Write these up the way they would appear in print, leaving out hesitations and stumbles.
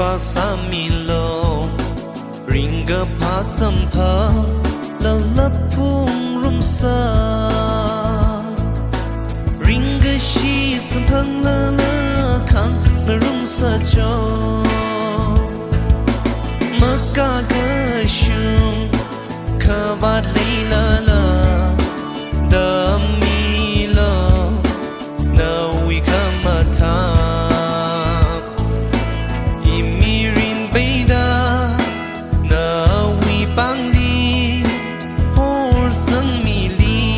pasamilo ringa pasampa lalapung rumsa ringa shi sampang lalakang narumsa jo makagashung kabat lilala damilo nawi kamata imirin beida nawi bangli hor sang mili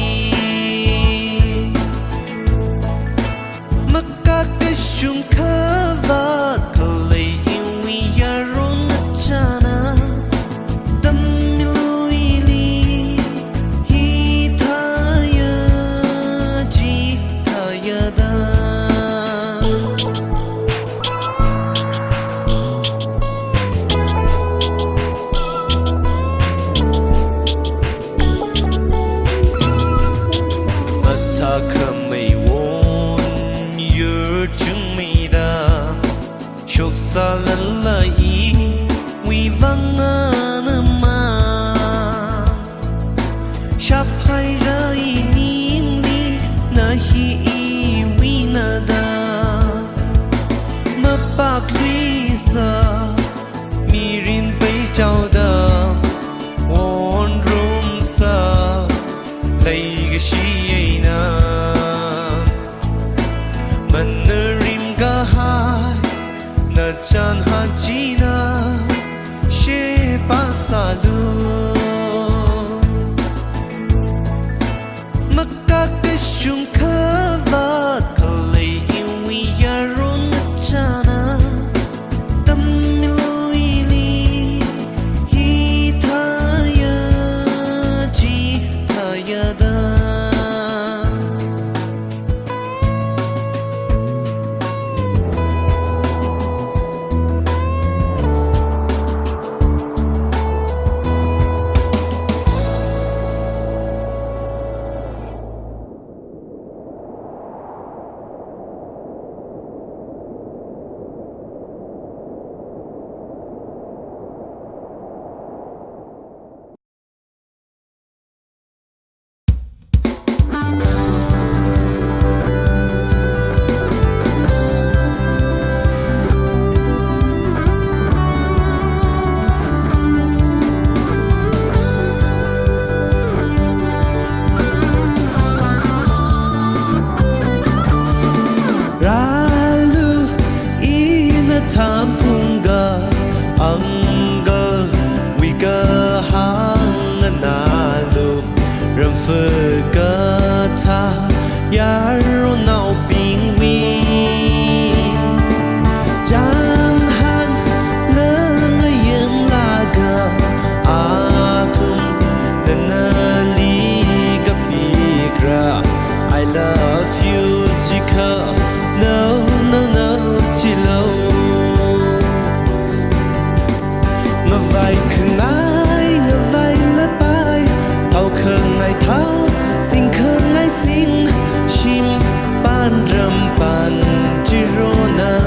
makagashung kabat kalay iwi yaron chana sa lalai wi vanga ma shapai rai nim li na hi wi na da ma pak li sa mirin bai chao da won rum sa lai ga shi na man rim ga hai na chan hajina she pasalu makakashung kava kalay iwi yaron chana tamiloili hitaya ji hayada Tampunga anga wiga hanganalu ramfuga ta yaro nau bingwi jangan lengayang laga atum denali gapigra I love you jika no no no chilo vai khơi lát bay tàu khơi ngày thao xin khơi ngày xin chim ban rầm ban chirona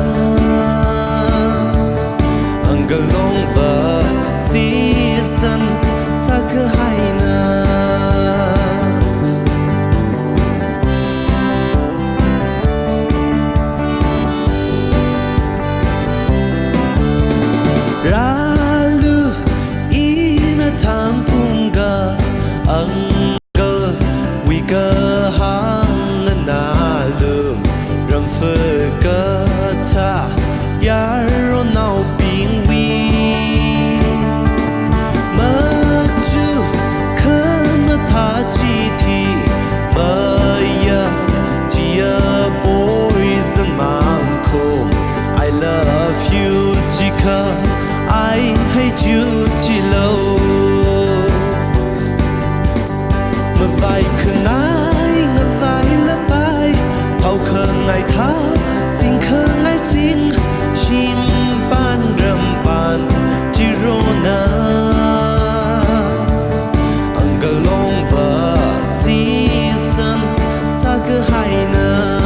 angalong va season sa cơ hai na Tampunga anga wiga hanganalu ramfuga ta yaro nau bingwi maju kamata jiti maya jia poison mangkom I love you jika I hate you chilo vai khơi lát bay tàu khơi ngày thao xin khơi ngày xin chim ban rầm ban chirona angalong va season sa cơ hai na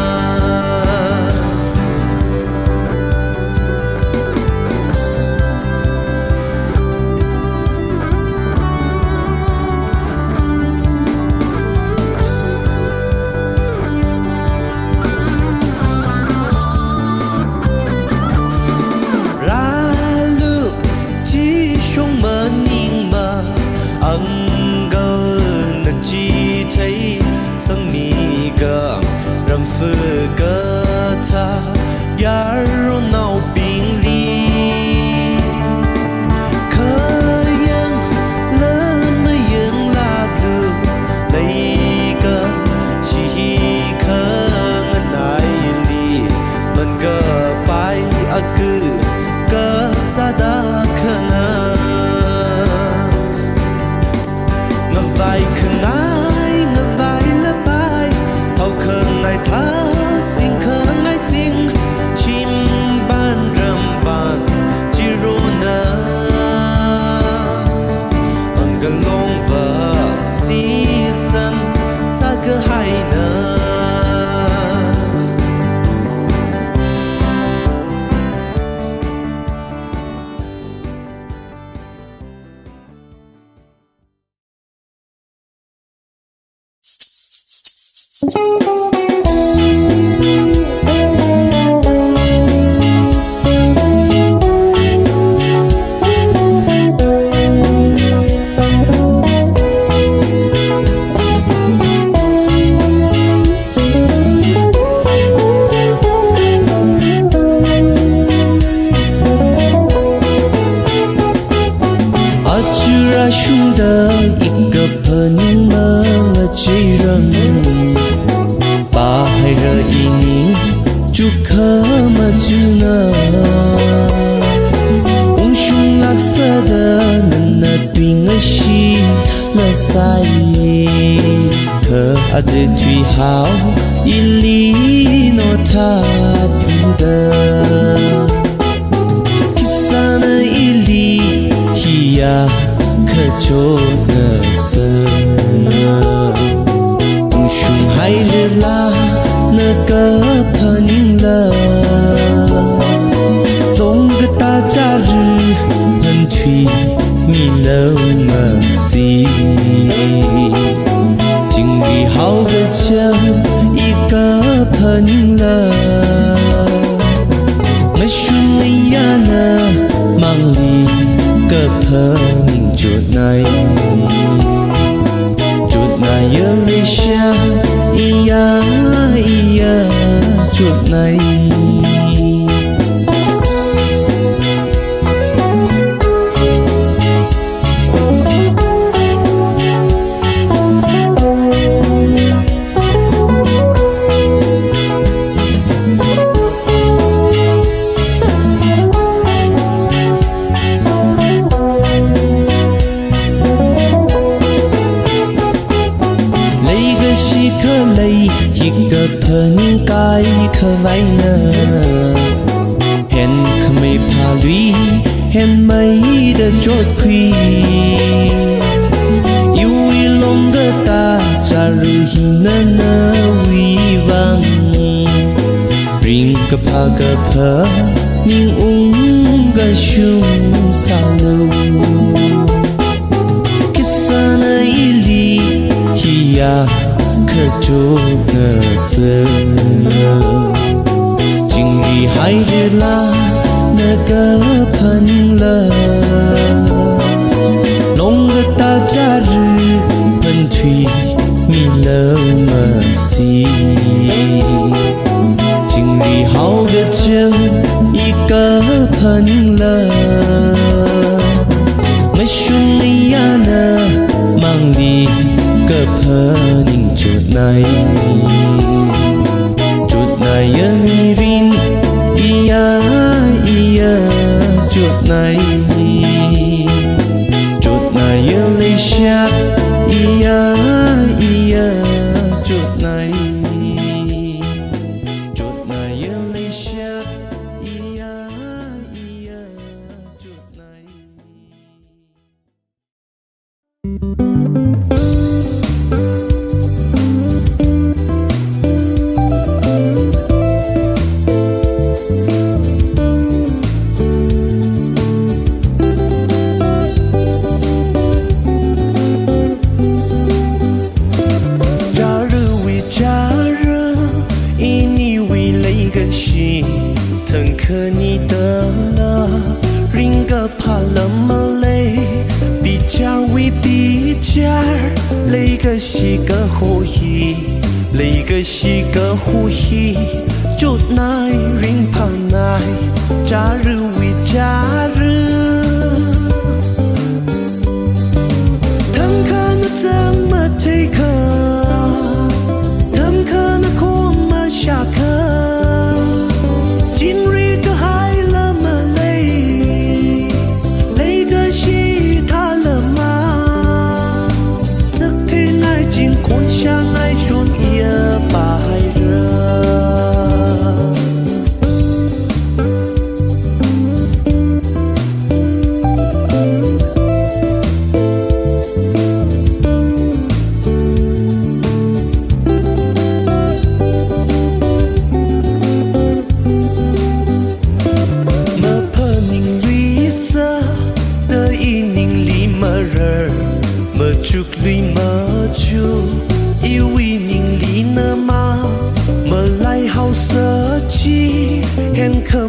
hẹn khờ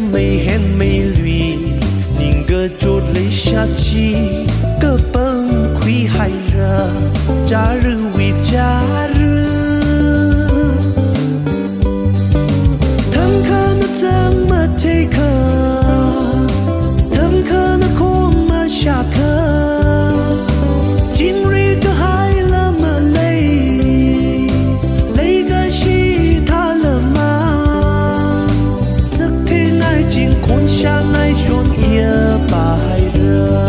mây lùi nhìn gơ chốt lấy xa chi cơ băng khuy hay ra cha rư vì cha rư thằng khờ nó chẳng mà thấy khờ thằng khờ nó không mà xa khờ chính ri cơ hai là mà lấy cái chi tha là mà giấc thế này chính khôn sang ai chốn ia bà hay ra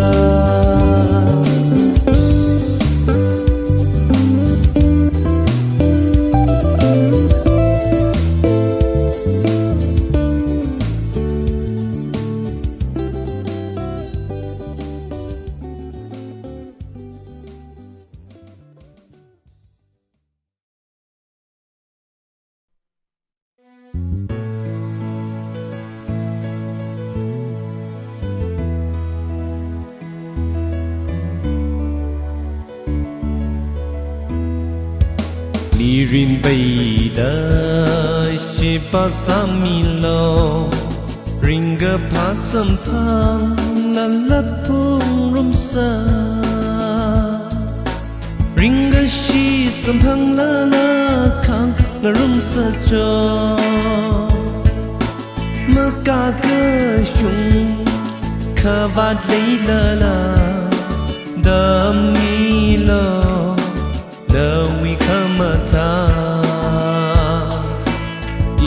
Mirin bay da she pasamilo ringa pasam phang la lapung rumsa ringa shi sam phang la khang nga rumsa cho mơ ca cơ shung kha va lấy la đam mi lo the we come a ta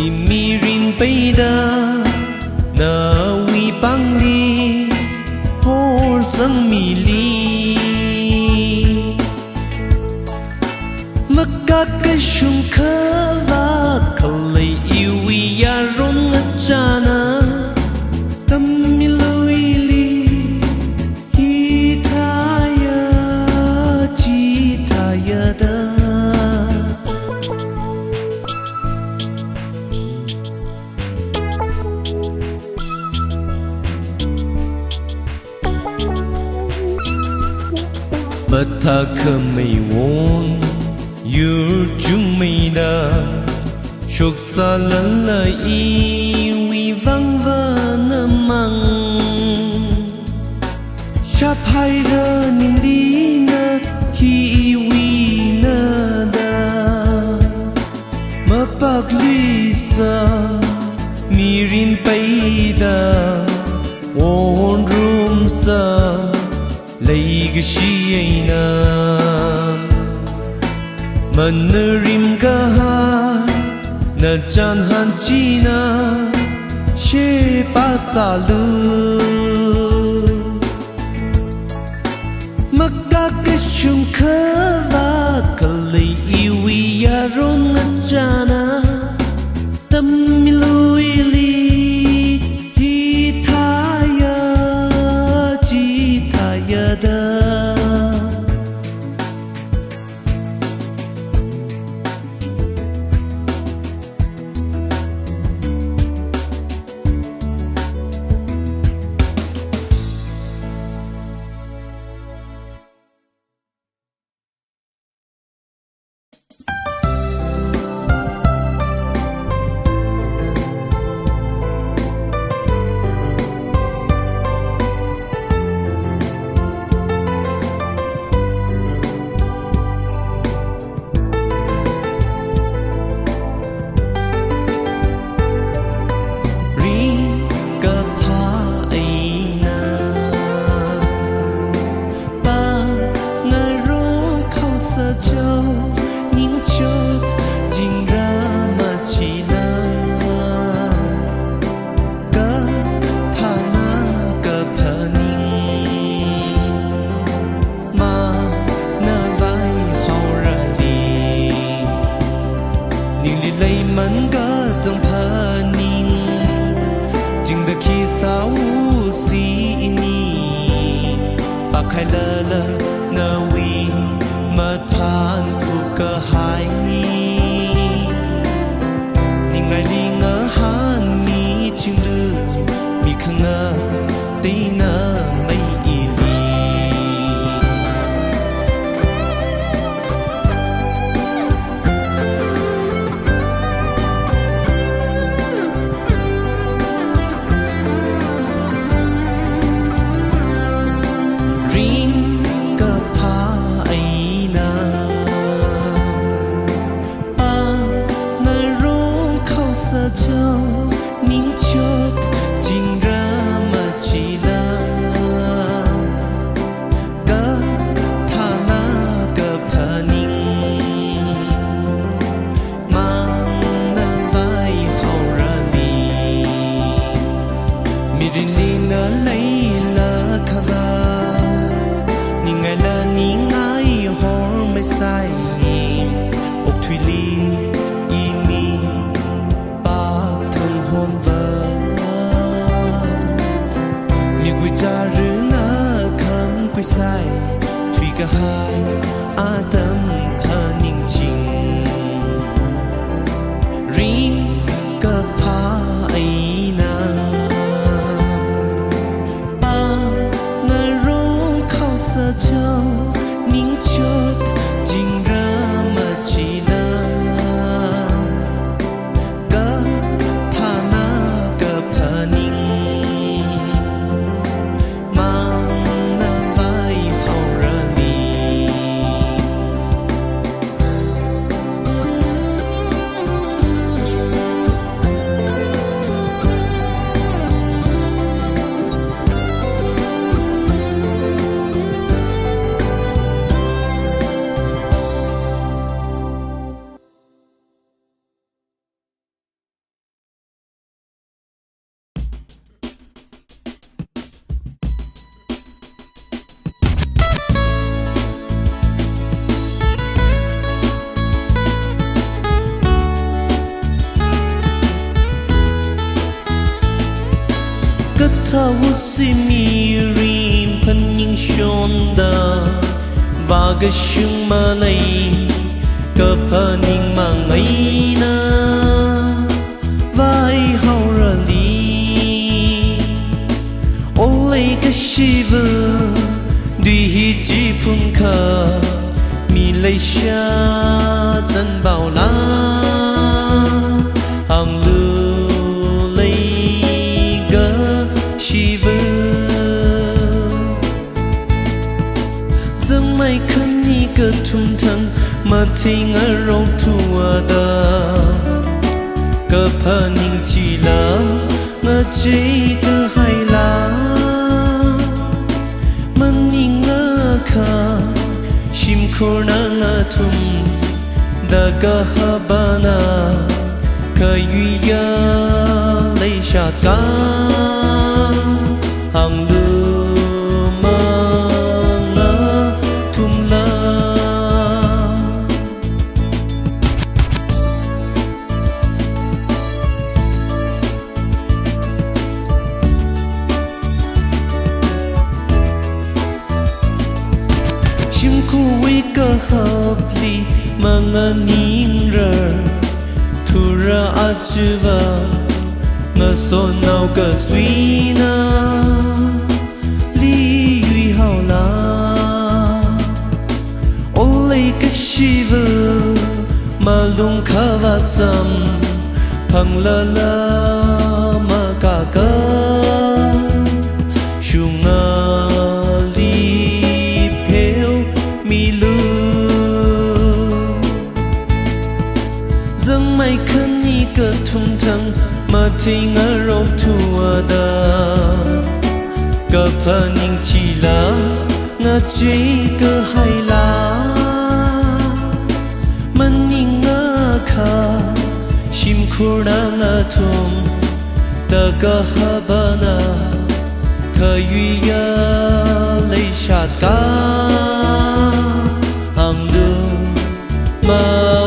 imirin peida na we bangli hor sang mi li makka ka shum khala khalai iwi ya ron chana tamiloi but ta khâm mây won you chung mây da chok sa lần lời vi vang vơ mang chap hai ra nin đi na hi vi na da ma pak li sa mirin pai da won room sa lấy cái chi ấy na mình rim ca ha na chan han chi na she pa sa lu makka cái chung khờ va kalei iwi ya ron na chana tâm mi lui li hi tha ya chi tha ya da Mirilina Leila Kava Ningala Ningai Hor Mesai Oktwili Ini Ba Thân Hôn Vợ Migui Jaru Na Kam Quy Sai Thủy Cả Hai Adam Hà Ninh Chinh Ring Cả Pha Ai Na Ba Ngà Rô Khao Sa Châu Ninh Chốt Jing Ra Ma Chi La Cả Tha Na Cả Pha Ninh Mang Na Vai Hậu Ra Li Tha wusi mirin paning shonda Vaga shung malay Ka paning mangay na Vai haura li Olay ka shiva Dui hi ji phun ka Mi lay sha Zan bao la Hang lu Zang mai khăn ni cơ thum thân Mà thình ở rau thua da Cơ phá ninh chỉ là Ngã chế cơ hay là Mà ninh ngã khá Shim khổ na ngã thum Da cơ hạ ba na Cơ yu ya lấy sát ca Hằng lưu mà ngã thum la Shim khu vi cơ hợp lý mà ngã nín rờ Thu ra á chư va Ngã so nào cơ suy na Lý yuy hào la Olay ka shiva Mà lung khá va sam Phang la la mà cả cơ Shu ngã lý phèo mi lu Zang mai khăn ni cơ thum thăng Mà thình ở rau thua da Cơ phá ninh chỉ là Ngã chế cơ hay là Mà ninh ngã khá Shim khổ na ngã thum Da cơ hạ ba na Cơ yu ya lấy sát ca Hằng lưu mà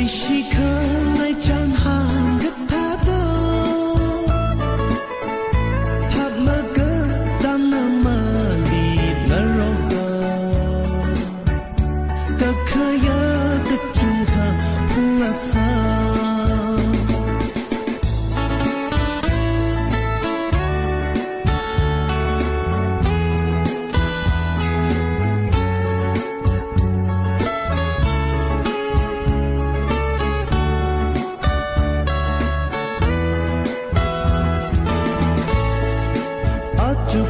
西可爱战行个他的，哈么个当那么里那肉个，个可呀个中哈碰了啥？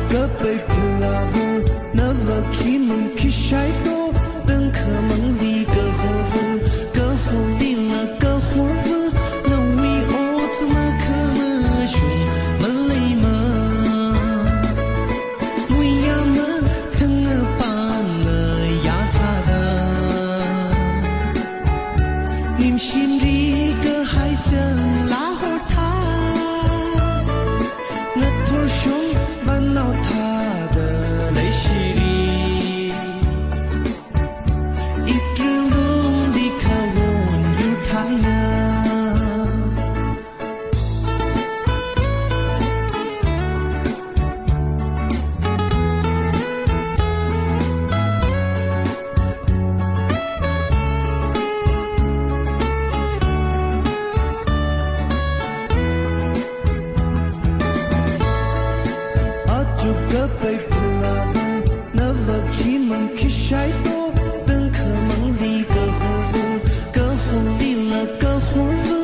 个被困了不，那了起门去晒多，等可梦里个火夫，个火里了个火夫，那为我怎么可么凶么累么？为呀么肯个把那呀他的，你心里个还真拉火他，我头凶。闹他的泪洗里，一直努力看我有他呀。个被困了不，那了起门去晒多，等可梦里个火夫，个火里了个火夫，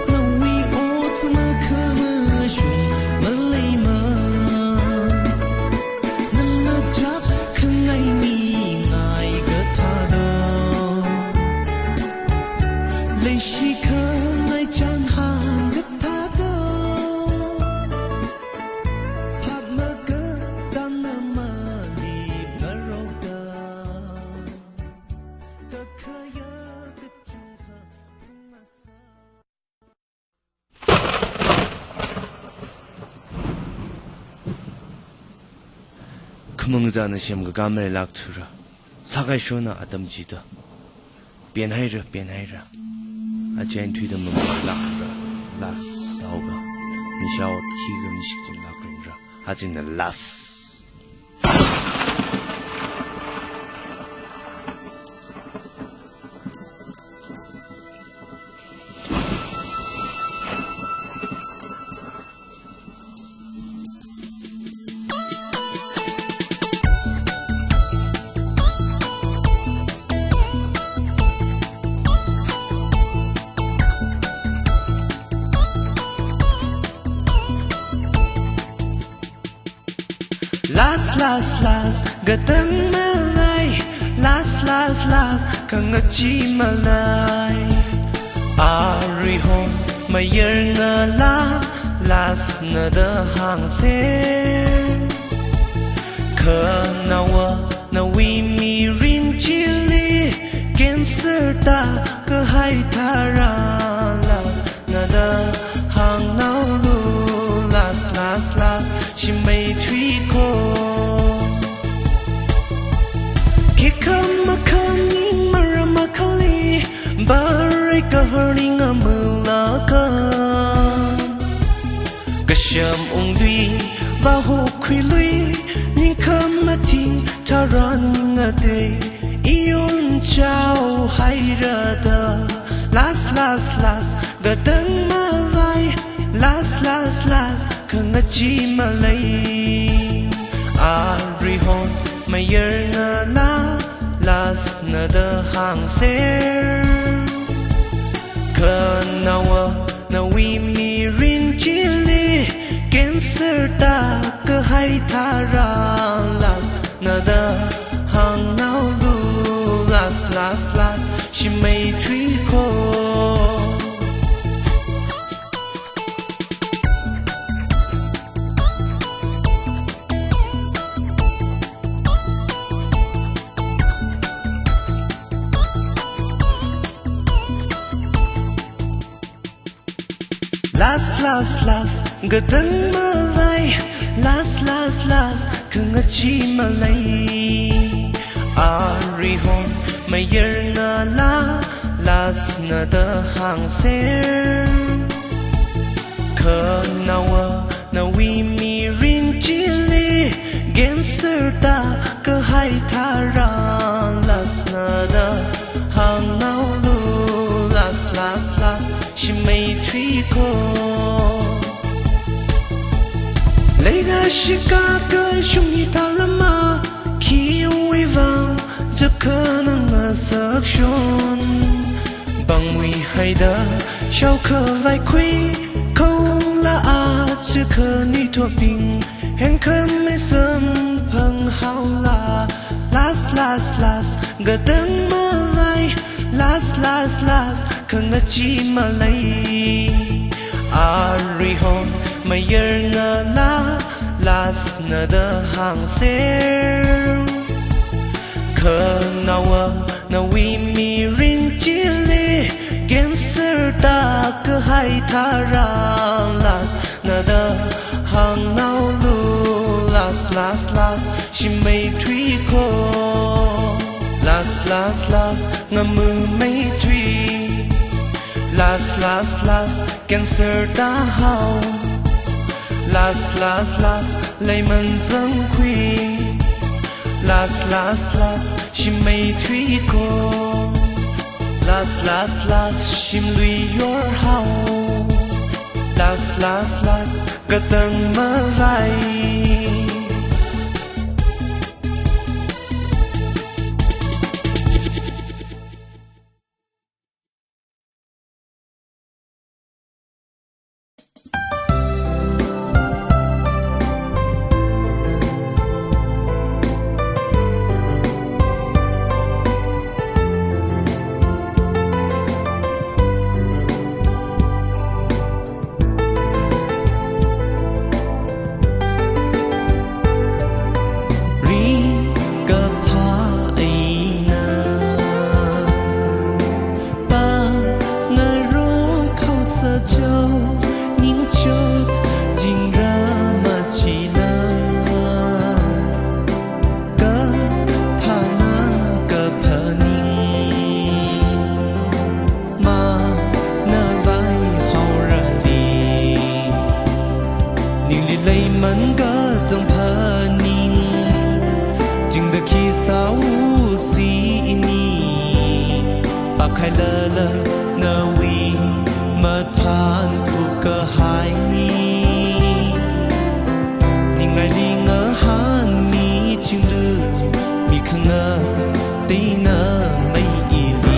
那为我怎么可么凶么累么？那么着可爱你爱个他的，泪洗可爱战行个他的。그멍자는 시험가 감을 락투라 사가이쇼나 아담지다 변하이라 아젠 뒤담은 락라 라스ау가 니샤오 키금 식진 락른라 아진나 라스 Last gadang malay last kangachi malay ari hom mayer na last na da hang se kanawa na wi mi rin chili cancer ta ka hai thara na da hang now lu last she may treat ko Kikamakani maramakali Baray kahurning amulaka Kasham ungdui Baho kwilui Ningkamating taran ngate Iyon chao hayrada Last Gadang malay Last Kangachi malay Arihon mayer na las na da hang ser kanawa na wi mi rin chili cancer ta ka hai thara las na da hang now lu las she may treat ko Last gadang malay Last kangachi malay Arihon mayer na last na na da hang ser khờ nào na we mi ring chili gen sir ta cơ hai tha ra las na da hang nào lu las she made three call lấy ra shika cơ shung ni ta lama khi uy vangจะ可能啊色熊帮we hay的小可来亏空啦啊只可女托病很可没什朋好啦 last 个等么来 last 可那几么来啊瑞红没人啊啦 last 那的行线khờ nào na we mi ring chili gen sir ta cơ hai tha ra las na da hang nào lu last she made three call last nga mư made three last gen sir ta hao last lấy mình dâng khuy last she made three call last she lui your house last cái tầng mơ vai khai lơ lơ nơ vi mơ than thu cơ hai ni ngai li ngơ han mi chim lư mi khang ngơ tí nơ mây y li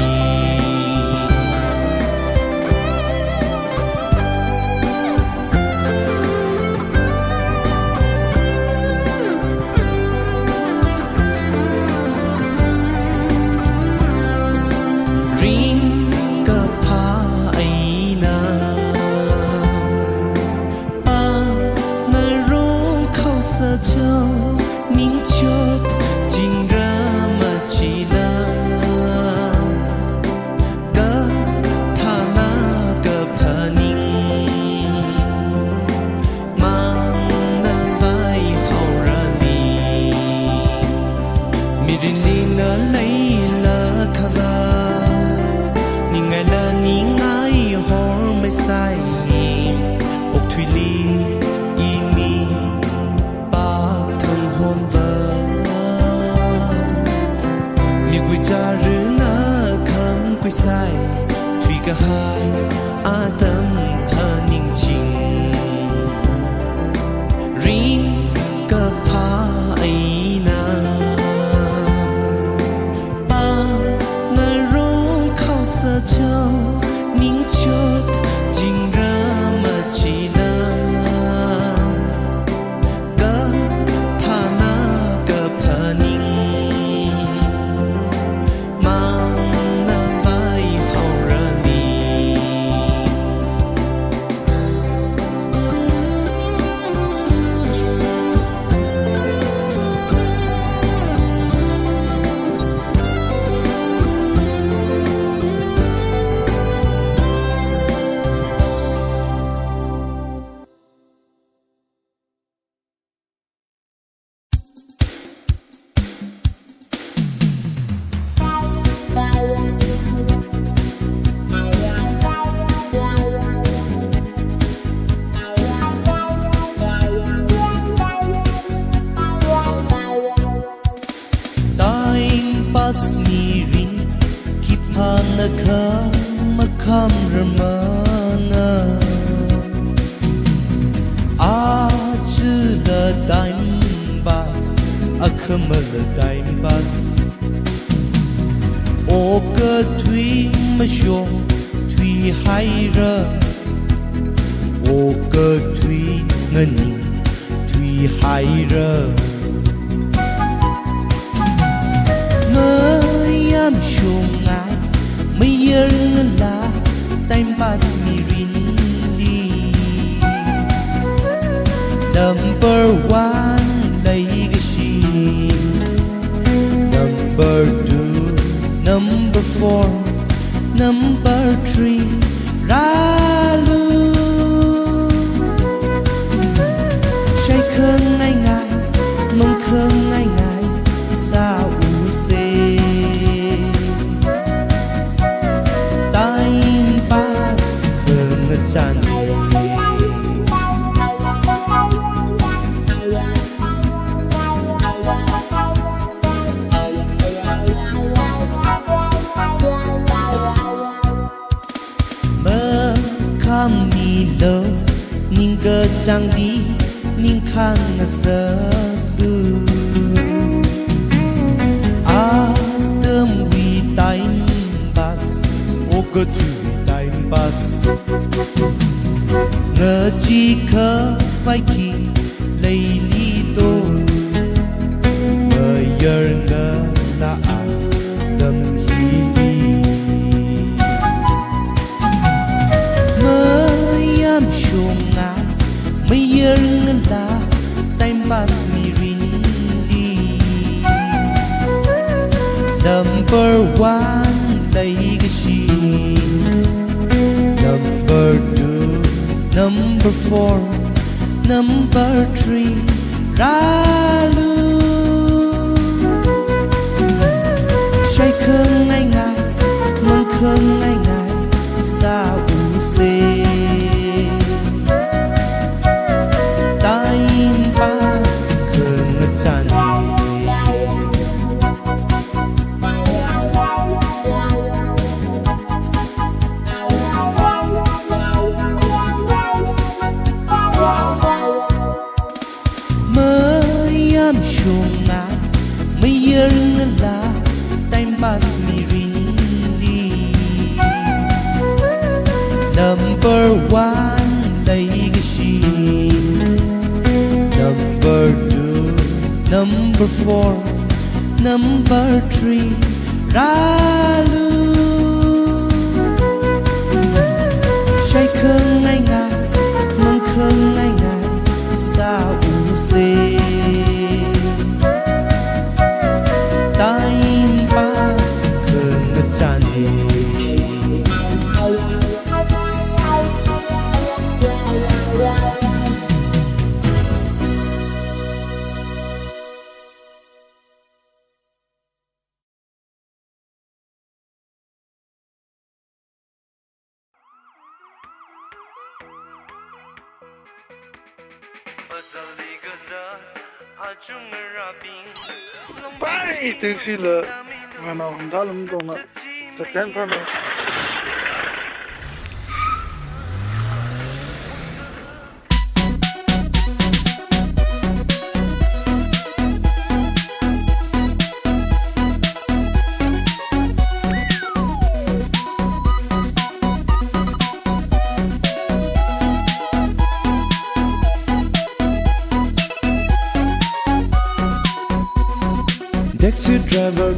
sai thủy cả hai a tâm hờ ninh trình ring cả pa ai na ba ngờ rong khao sơ châu ninh chốt jing ra mà chỉ là cả tha na cả pa ninh kham kham ramana a chữ la time bus a khamal time bus o cơ thủy mà shom thủy hai ra o cơ thủy ngân thủy hai ra mayam shom ngai mayer ngala time pass mi rin li number one lấy cái gì number two number four number three ra luôn say khơn ngay ngay mong khơn ngay ngay sao u xê time pass khơn ngất chan kham ni lo ning cơ chang đi ning khang sơ du a tâm vi time pass o cơ tu time pass ngờ chi khờ phải khi lấy lý tô ngờ giờ ngờ là tâm hi shom nga mayer ngala time pass mi rin li number one lấy cái gì number two number four number three ra luôn say khơn ngay ngay mong khơn ngay ngay sao u xê shom nga mayer ngala time pass mi rin li number one lấy cái gì number two number four number three ra luôn say khơn ngay ngay mong khơn ngay ngay sao u xê time pass khơn ngất chan Bye, từ khi là mà nó không đã lắm còn là chắc chắn phải là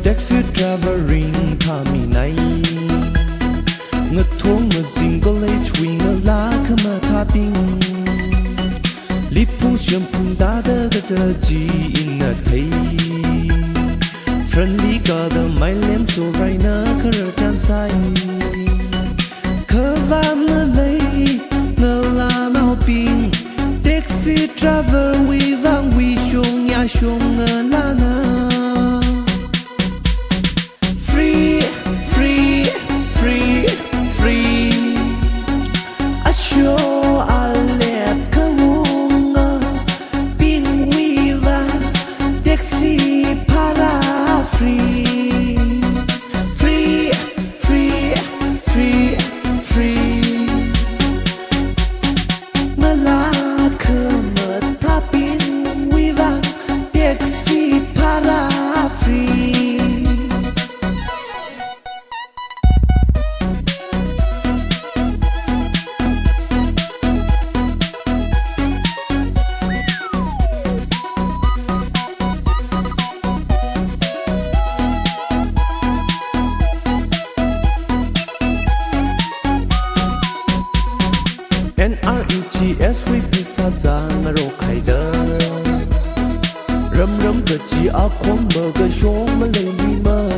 taxi driver ring kami nai ngất thong ngất single lay chui ngơ la khama tha ping lip pung chum pung da da ga cha ji in na thei friendly ga da my lem so right na khar chan sai khava ma lay na la na ping taxi driver we vang we shong ya shong la na Free, free, free. kwam mơ cái số mà lên đi mơ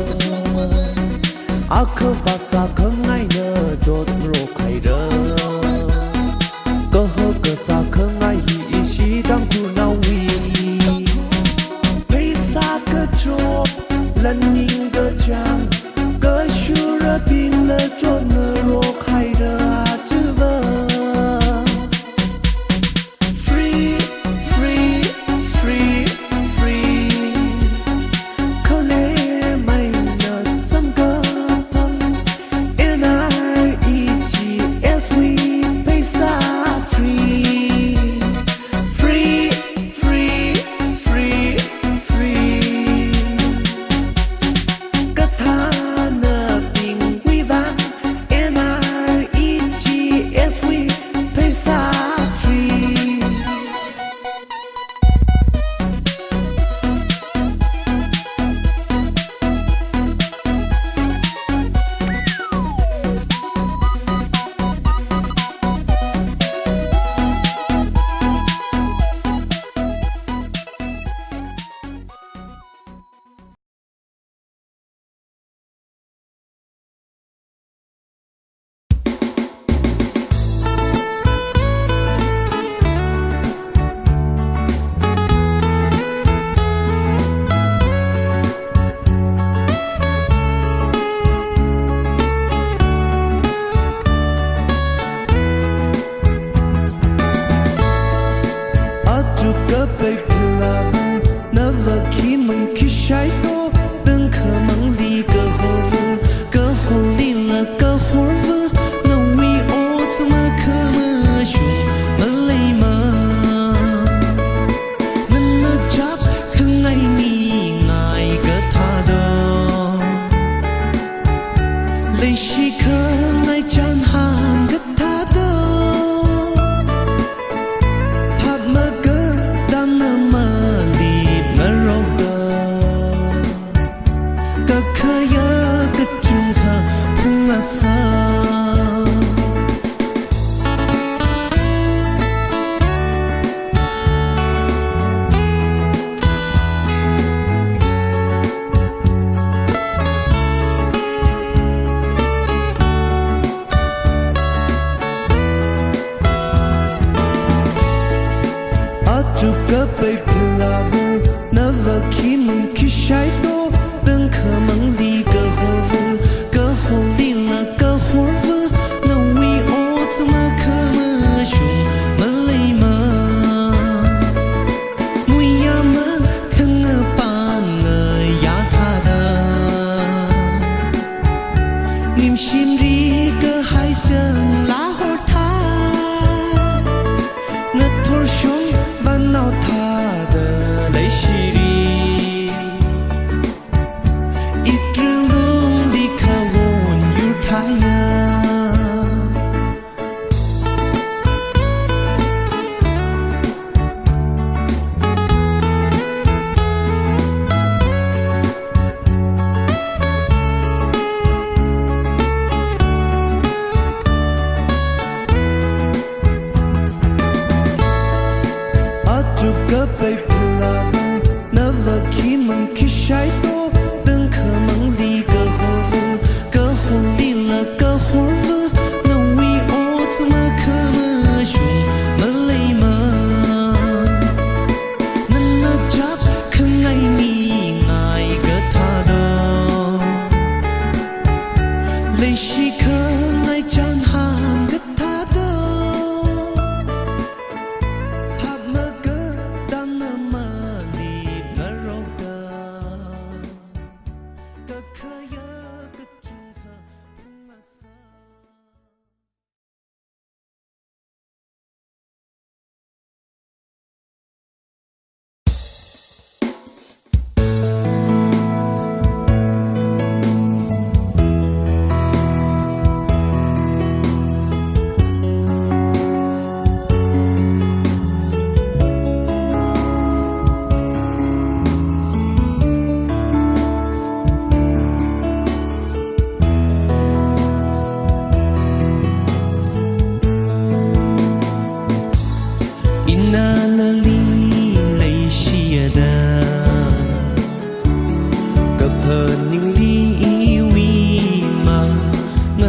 khơ và xa khơ ngay nơ đốt rô khai rơ cơ hơ cơ xa khơ ngay hi ishi đang tu na wi bây xa cơ trô lần nhìn cơ chàng cơ shu ra tin lơ trôn nơ rô khai rơ chữ vơ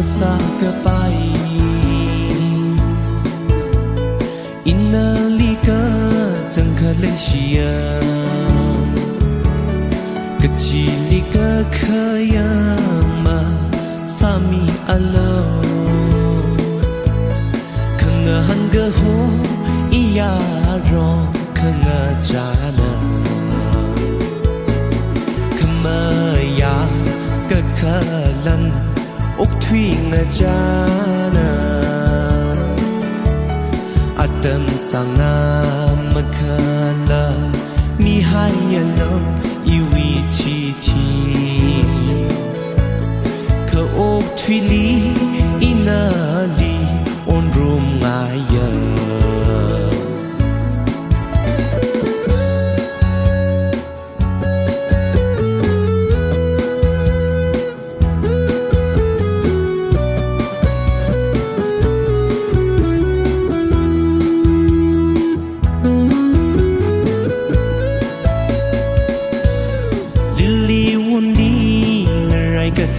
sa ka pai inali ka jang kha le shia ka chi li ka khaya ma sami alo khanga han ga ho iya ro khanga jana khmaya ka khalan ốc thủy ngã jana atam sang nam khala mi hayalo iwi chi thi ka ốc thủy li inali on room ngaya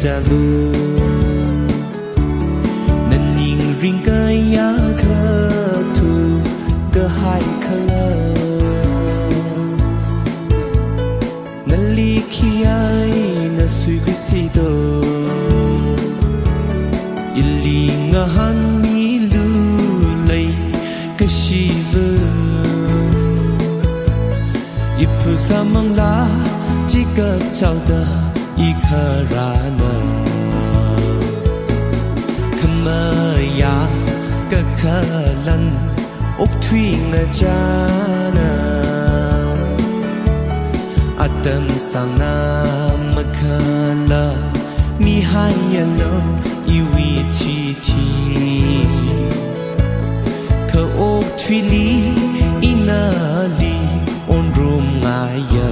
jalu naning ring kaya ka tu ka hai kala nali khiyai na sui kwisi do ili nga han mi lu lai ka shi vu ipu samang la ji ka chao da ikharana khmaya ka khalan ốc thủy ngã jana atam sang nam khala mi hayalo iwi chi thi ka ốc thủy li inali on room ngaya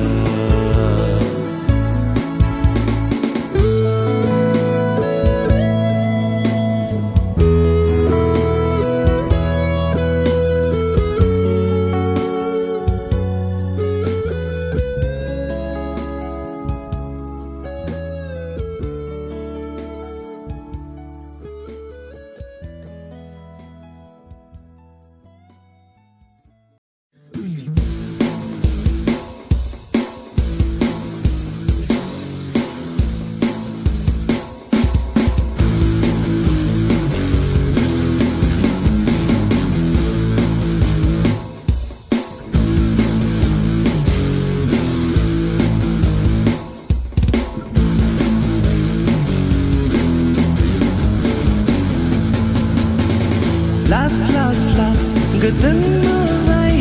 last gadan malay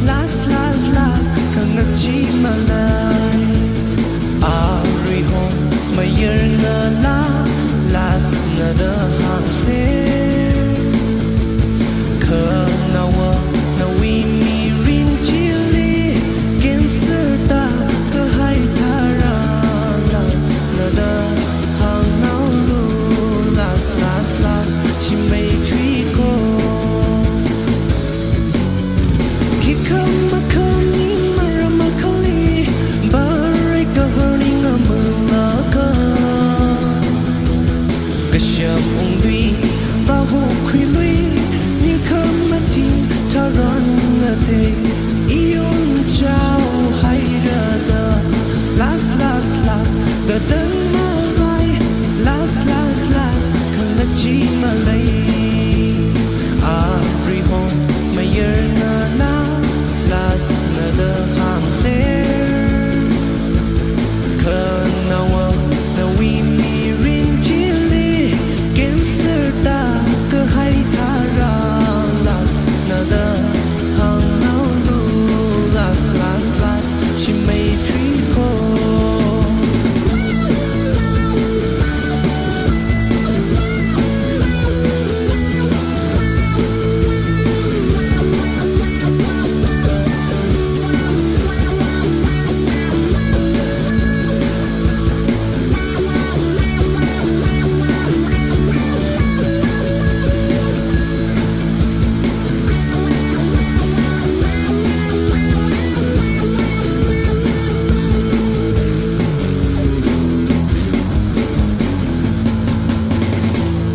last kanga chi malay ari hom mayer na la last na da hang se kana wa na we mi rin chili ken ta ka hai thara la na da hang now last she may treat ko Kasham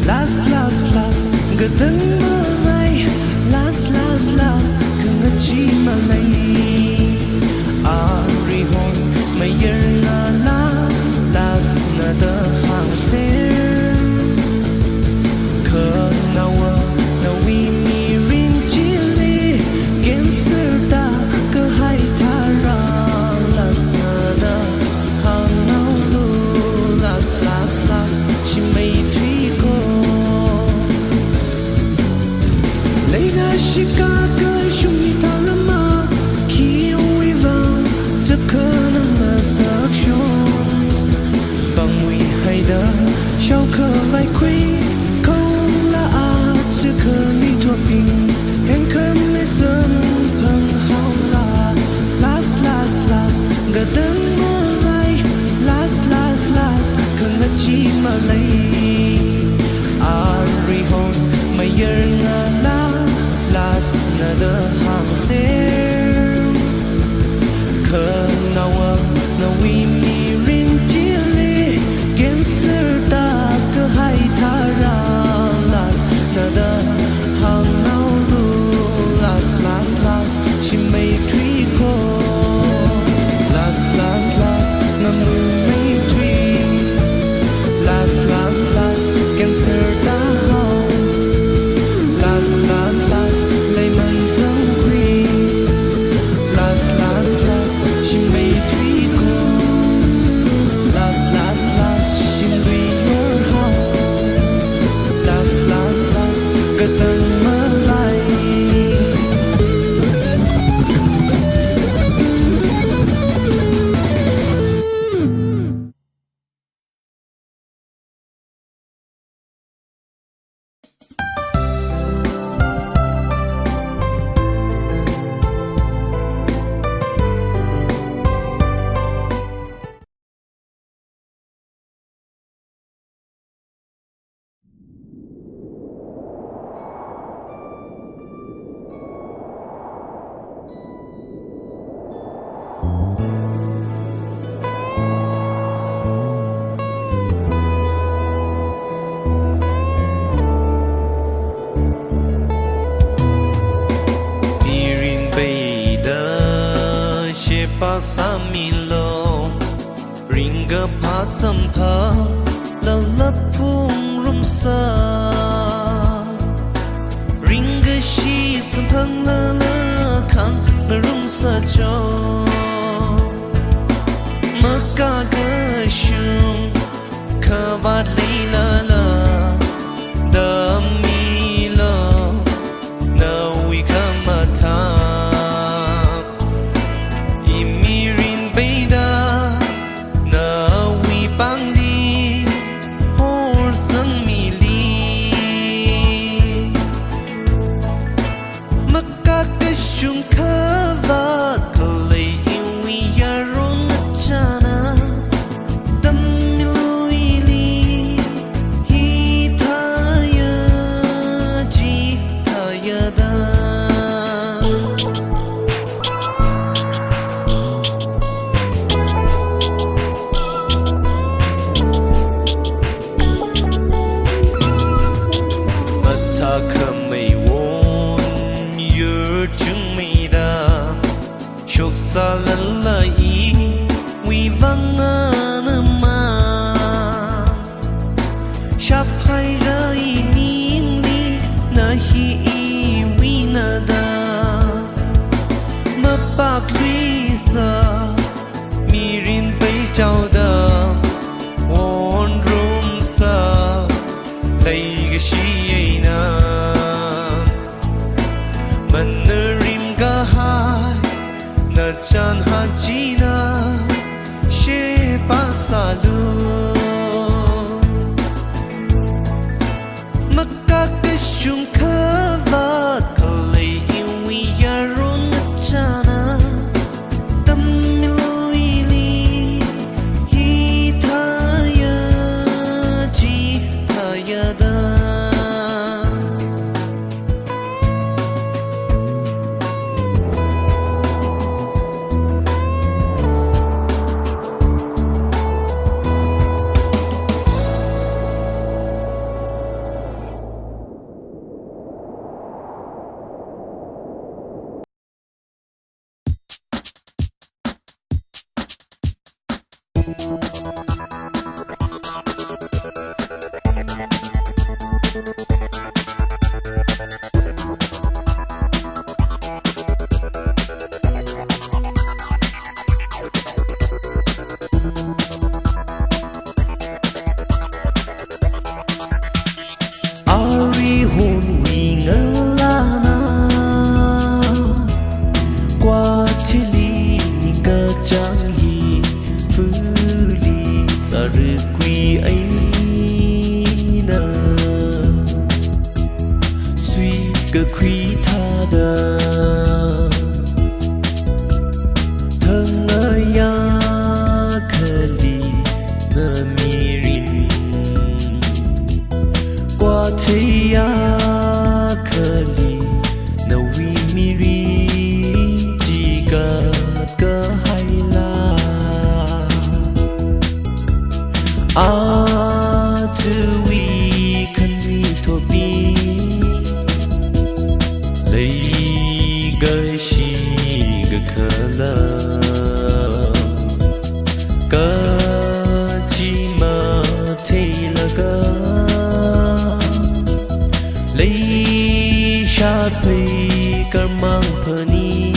last gadang malay last kangachi malay ari hon mayer na la last na da hang ser ka nawa na we mi rin chili gen serta ka hai thara last na da hang nau lu last she made Chicago shumi talama ki wi vangจะเคนมาสักชนบางวิให้เดินเช่าเคยไม่คุยคงละอาจจะเคยมีทั่วปิงเห็นเคยไม่สนพังเฮาลา last ก็เดินมาไล่ last คืนมาจีมาเลยอาริฮอนไม่เยอะงาลาlast na the hang ser ka nawa na we mi rin chili gen serta ka hai thara last na the hang nau lu last she made three ko last na mu made three last gen serta last lấy mân dâng quy last she made three go last she made your house last cái tân mơ lại Samilo ringa pasampa lalapung rumsa ringa shi sampang lalakang rumsa jo maka gashung kavat lilala damilo na wikamata Chan hajina she pasalu makakashung kava kalay iwi yaron chana tamiluili hitaya ji hayada Ari hôn vì ngỡ la na qua thế li ngờ chẳng hi phứ li sa rư quy ấy na suy cơ quý tha đờ thân ơi ya khali na mirin qua thế ya khali na vi miri chỉ cả hay là tu vi khăn mi thô bi lấy gơi shi gờ khờ lơ cơ chỉ mà thấy là cơ lấy sát phê cả mang phani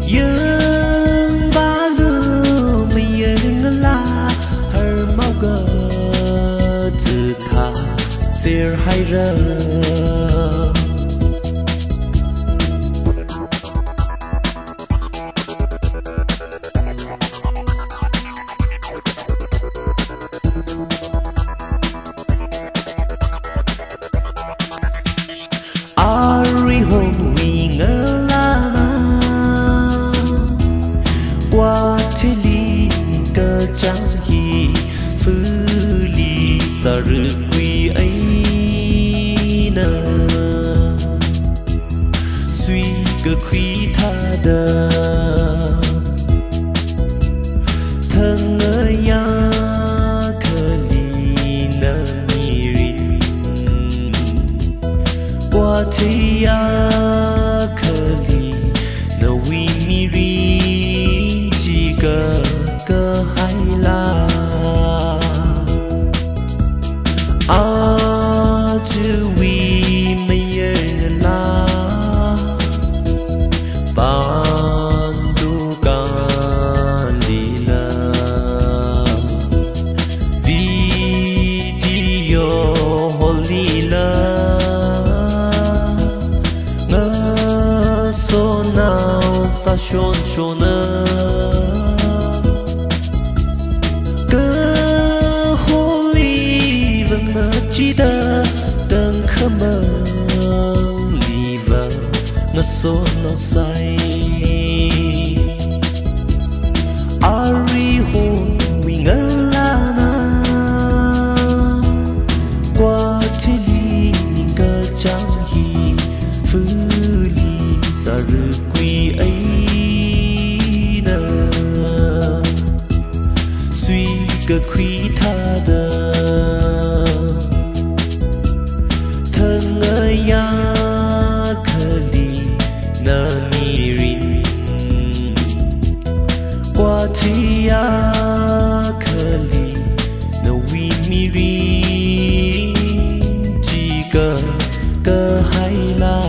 dương ba lưu mây yên la har mau gờ từ tha sir hay rơ Ari hôn vì ngỡ la na qua thế li cơ chẳng hi phứ li sa rư quy ấy na suy cơ quý tha đờ thân ơi ya khali na mirin qua thế ya khali na vi miri chỉ cơ hay là tu vi mây yên la ban du can đi la video holy la ngơ số nào sa shon shona cơ holy vẫn mơ chỉ đơ từng khâm mơ lì vợ ngơ số nào say Ari hôn vì ngỡ la na qua thế li ngờ chẳng hi phứ li sa rư quy ấy na suy cơ quý tha đờ thân ơi ya khali na mirin qua thế ya khali na vi miri chỉ cơ hay là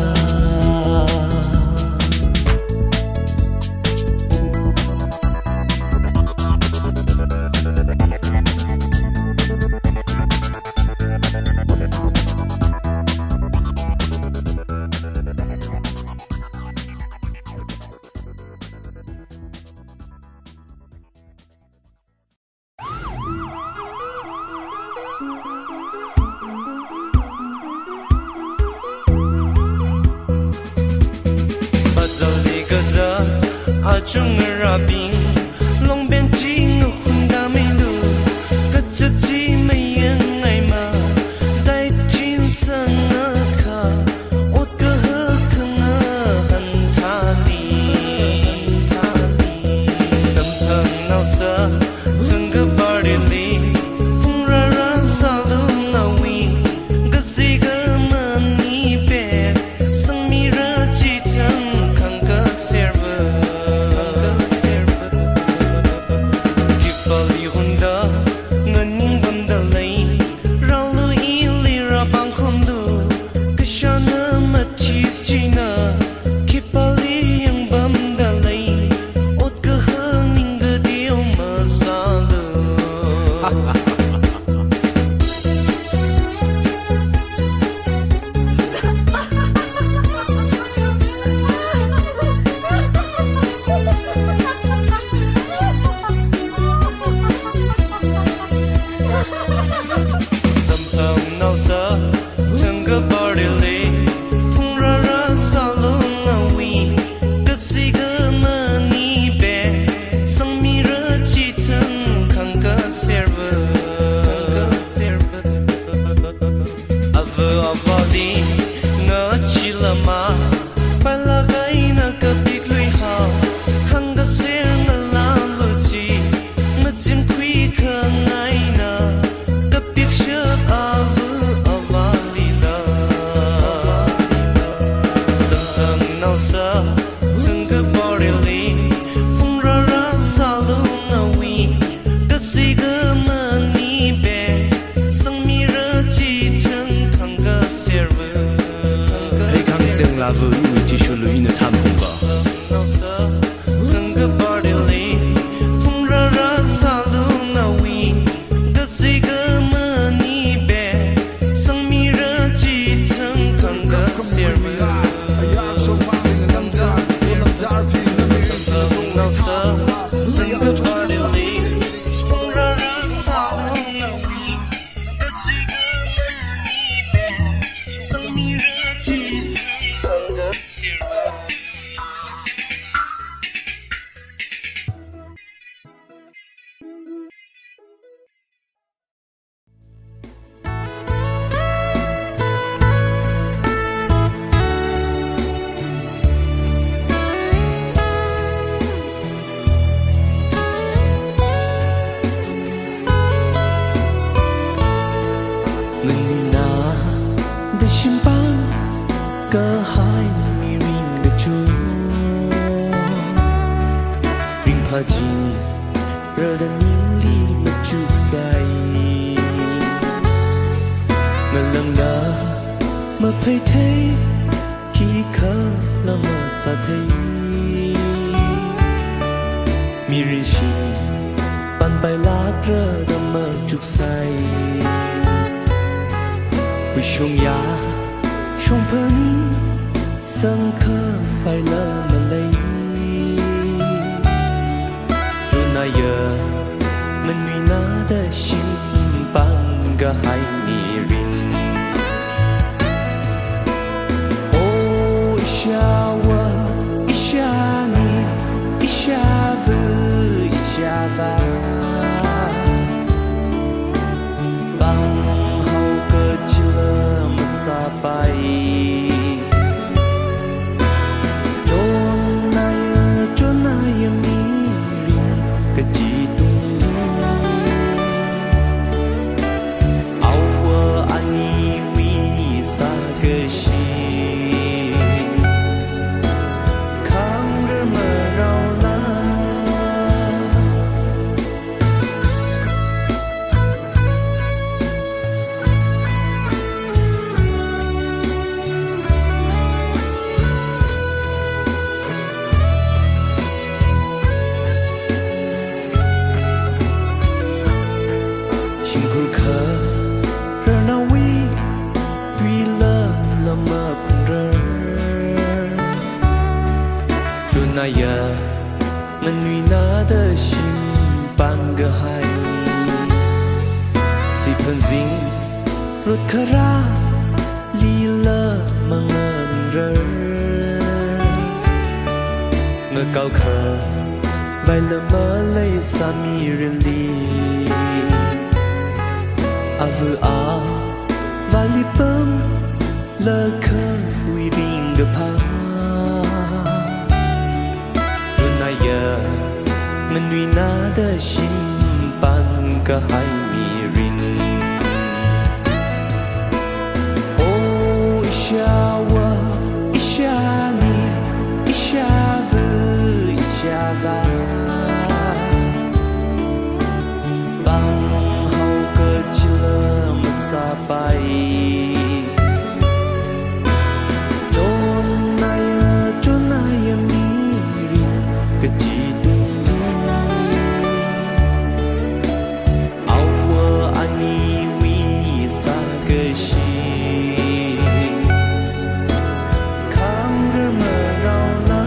chung ra bin long bên chi ngục đã mấy lu cất chất chi mấy yên ngày mà tay chín sang ngơ khả ốt cơ hơ khưng ngơ hằn tha đi sầm thầm nào sợ thằng cơ ba đi li phung ra sao luôn nào vi cái gì cơ mà ni bé sang mi ra chi chẳng khăng cơ server 上闹色，整个 party 里，碰热热沙龙那位，个谁个么你别，生命热气腾，看个 server， 阿夫阿夫的，我去了吗？快乐该那个地里好，看个 ser 我拉不起，我真亏可爱呢。整个 party 里，风热热沙龙那位，个谁个么你别，生命热气腾，看个 server， 嘿看声拉布，你继续录音的他们吧。整个 party 里，风热热沙龙那位，个谁个么你别，生命热气腾，看个 server。整个 party 里，风热热沙龙那位，个谁个么你别，生命热气腾，看个 server。Mình na để xin ban cơ hai mi ring để chú ring pha jin rơ đan những ly mà chú say ngờ lần la mà phải thấy khi khờ là mà sa thấy mi ring xin ban bài lá rơ đan mà chú say vì shung ya shung phấn sang khờ phải lỡ mà lấy rồi nay giờ mình nguy na đã xin ban ga hai mi rin oh isha wa isha ni isha vu isha va sampai Jonaya miring kejitung awa ani wisa keshi kang merau la nay giờ mình nguy na đã xin ban ga hai si thân zing rốt khara li lơ mà ngần rơ ngờ cao khờ vài lơ mơ lấy sa mi rin li a vu a và li bơm lơ khờ uy bing ga pa giờ mình nguy na đã xin ban cả hai mi rin oh isha wa isha ni isha vu isha va bang hau cơ chila mà sa pai Jonaya miring kejitung awa ani wisa keshi kang merau la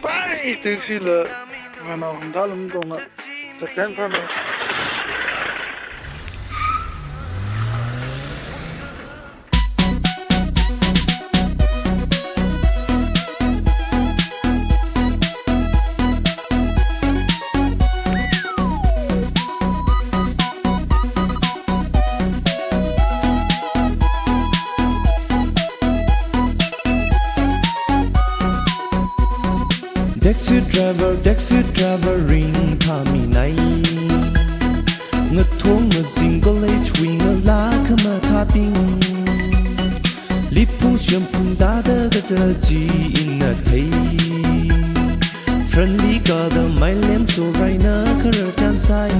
Bye, taxi le. Wana dalam dona. Tekan sana. Taxi driver ring tha mi nai ngất thuông ngất dinh có lấy chui ngơ lá khơ mà tha ping lip phung xiêm phung đá đơ cái giờ chỉ in nơ thấy friendly có đơ mai lem so rai nơ khơ rơ chan sai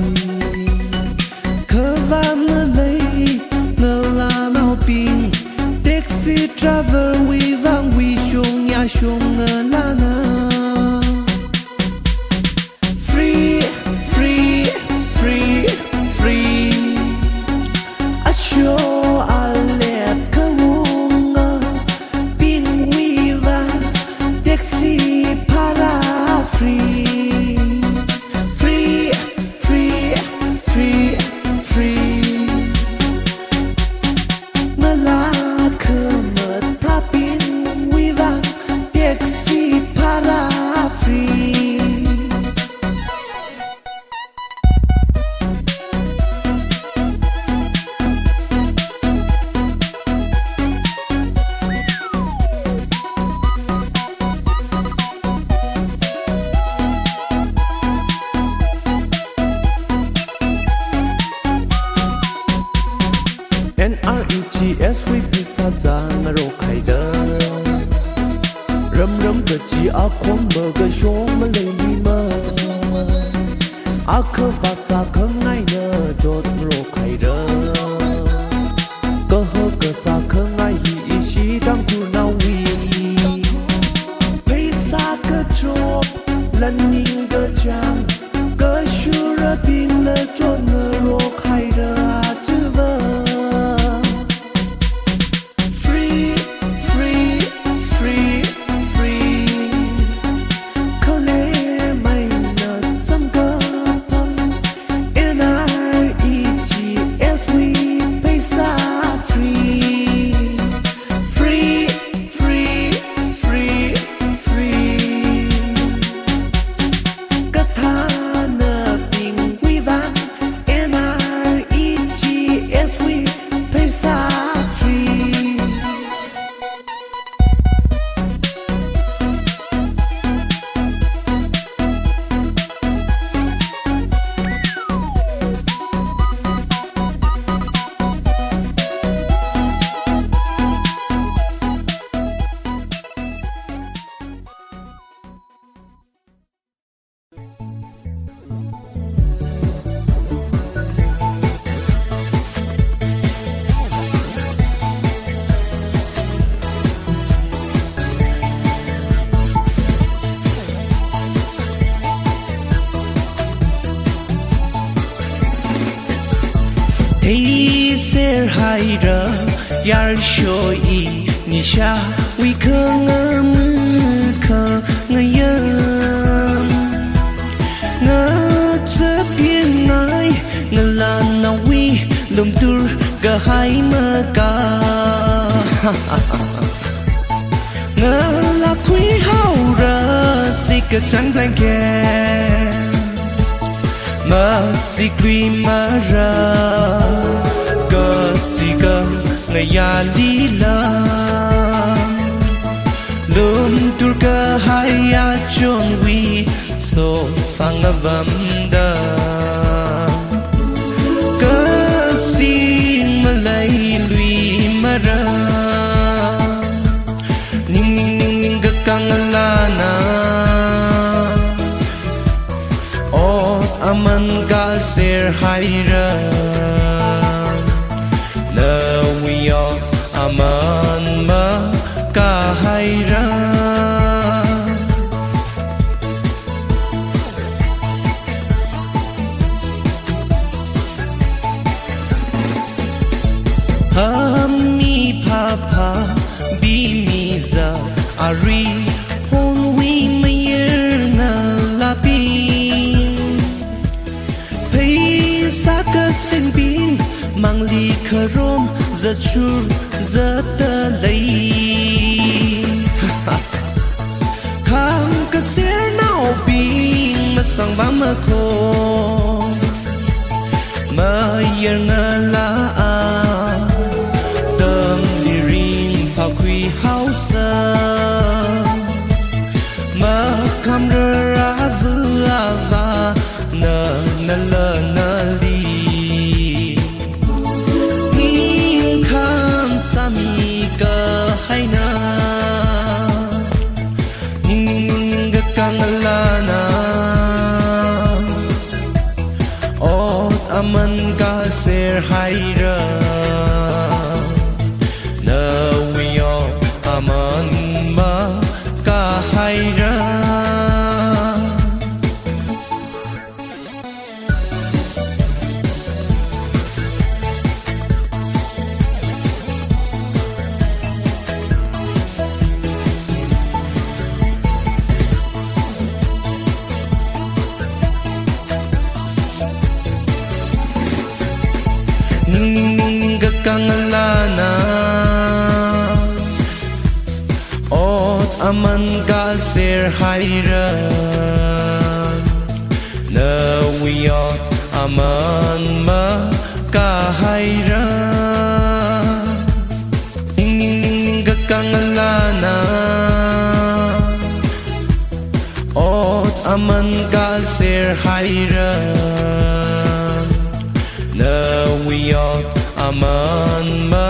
khơ vam ngơ lấy ngơ lá nao ping taxi driver we vang we xiong ya xiong ngơ lá nơ NREGS we pisa jang ro khai da ram ram ga chi a khom ma ga shom ma le ni ma a kho va sa kho ngai na dot ro khai da ko ho ga sa kho ngai hi shi dang tu na wi pisa ga chop lan ning ga chang ga shura bin la chon ro khai da chu va Thấy ser hai ra yar show I nisha we khơ ngơ mơ khơ ngơ yam ngơ chớp yên nói ngơ là nào we lum tur ga hai mơ ca ngơ là quý hậu ra si cơ trắng blanket mà si quy mà ra cơ si cơ ngày ya đi la lum tur cơ hai ya chôn quy so phang avam da cơ si mà lấy lui mà ra ning ning ning ning ga kang la na aman ga ser haira la wiyo aman ma ka haira ami papa bi giờ chur giờ ta lấy khang cái xe nào pin mà sang bám mà khô mà yên la tâm đi rin phao quy hao sa mà cam ra vừa và nợ nợ lợ nợ li nghiêng kham sa mi cơ hay na nghiêng gật căng la na ot aman ka ser hay ra na wiyo aman ma ka hay ra kang lana ot aman ka ser haira na wiyot aman ma ka haira ning kang lana ot aman ka ser haira na wiyot aman ma